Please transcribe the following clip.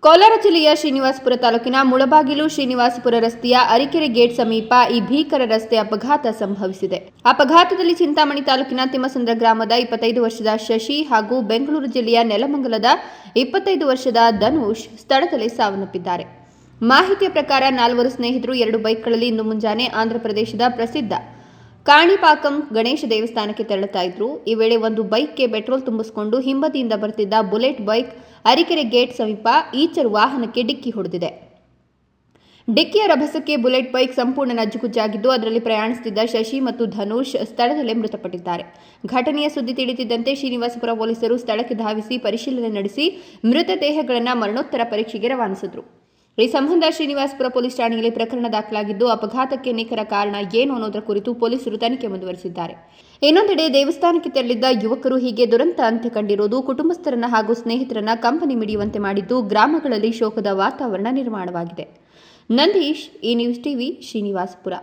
ಕೋಲಾರ ಜಿಲ್ಲೆಯ ಶ್ರೀನಿವಾಸಪುರ ತಾಲೂಕಿನ ಮುಳಬಾಗಿಲು ಶ್ರೀನಿವಾಸಪುರ ರಸ್ತೆಯ ಅರಿಕೆರೆ ಗೇಟ್ ಸಮೀಪ ಈ ಭೀಕರ ರಸ್ತೆ ಅಪಘಾತ ಸಂಭವಿಸಿದೆ. ಅಪಘಾತದಲ್ಲಿ ಚಿಂತಾಮಣಿ ತಾಲೂಕಿನ ತಿಮ್ಮಸಂದ್ರ ಗ್ರಾಮದ 25 ವರ್ಷದ ಶಶಿ ಹಾಗೂ ಬೆಂಗಳೂರು ಜಿಲ್ಲೆಯ ನೆಲಮಂಗಲದ 25 ವರ್ಷದ ಧನುಷ್ ಸ್ಥಳದಲ್ಲೇ ಸಾವನ್ನಪ್ಪಿದ್ದಾರೆ. ಮಾಹಿತಿಯ ಪ್ರಕಾರ ನಾಲ್ವರು ಸ್ನೇಹಿತರು 2 ಬೈಕ್ಗಳಲ್ಲಿ ಇಂದು ಮುಂಜಾನೆ ಆಂಧ್ರಪ್ರದೇಶದ ಪ್ರಸಿದ್ಧ ಕಾಣಿಪಾಕಂ ಗಣೇಶ ದೇವಸ್ಥಾನಕ್ಕೆ ತೆರಳುತ್ತಾ ಇದ್ರು. ಈ ವೇಳೆ ಒಂದು ಬೈಕ್ಗೆ ಪೆಟ್ರೋಲ್ ತುಂಬಿಸಿಕೊಂಡು ಹಿಂಬದಿಯಿಂದ ಬರ್ತಿದ್ದ ಬುಲೆಟ್ ಬೈಕ್ ಅರಿಕೆರೆ ಗೇಟ್ ಸಮೀಪ ಈಚರ್ ವಾಹನಕ್ಕೆ ಡಿಕ್ಕಿ ಹೊಡೆದಿದೆ. ಡಿಕ್ಕಿಯ ರಭಸಕ್ಕೆ ಬುಲೆಟ್ ಬೈಕ್ ಸಂಪೂರ್ಣ ನಜ್ಜುಗುಜ್ಜಾಗಿದ್ದು ಅದರಲ್ಲಿ ಪ್ರಯಾಣಿಸುತ್ತಿದ್ದ ಶಶಿ ಮತ್ತು ಧನುಷ್ ಸ್ಥಳದಲ್ಲೇ ಮೃತಪಟ್ಟಿದ್ದಾರೆ. ಘಟನೆಯ ಸುದ್ದಿ ತಿಳಿದಿದ್ದಂತೆ ಶ್ರೀನಿವಾಸಪುರ ಪೊಲೀಸರು ಸ್ಥಳಕ್ಕೆ ಧಾವಿಸಿ ಪರಿಶೀಲನೆ ನಡೆಸಿ ಮೃತದೇಹಗಳನ್ನು ಮರಣೋತ್ತರ ಪರೀಕ್ಷೆಗೆ ರವಾನಿಸಿದರು. ಈ ಸಂಬಂಧ ಶ್ರೀನಿವಾಸಪುರ ಪೊಲೀಸ್ ಠಾಣೆಯಲ್ಲಿ ಪ್ರಕರಣ ದಾಖಲಾಗಿದ್ದು ಅಪಘಾತಕ್ಕೆ ನಿಖರ ಕಾರಣ ಏನು ಅನ್ನೋದರ ಕುರಿತು ಪೊಲೀಸರು ತನಿಖೆ ಮುಂದುವರೆಸಿದ್ದಾರೆ. ಇನ್ನೊಂದೆಡೆ ದೇವಸ್ಥಾನಕ್ಕೆ ತೆರಳಿದ್ದ ಯುವಕರು ಹೀಗೆ ದುರಂತ ಅಂತ್ಯ ಕಂಡಿರುವುದು ಕುಟುಂಬಸ್ಥರನ್ನ ಹಾಗೂ ಸ್ನೇಹಿತರನ್ನ ಕಂಪನಿ ಮಿಡಿಯುವಂತೆ ಮಾಡಿದ್ದು ಗ್ರಾಮಗಳಲ್ಲಿ ಶೋಕದ ವಾತಾವರಣ ನಿರ್ಮಾಣವಾಗಿದೆ. ನಂದೀಶ್, ಈ ನ್ಯೂಸ್ ಟಿವಿ, ಶ್ರೀನಿವಾಸಪುರ.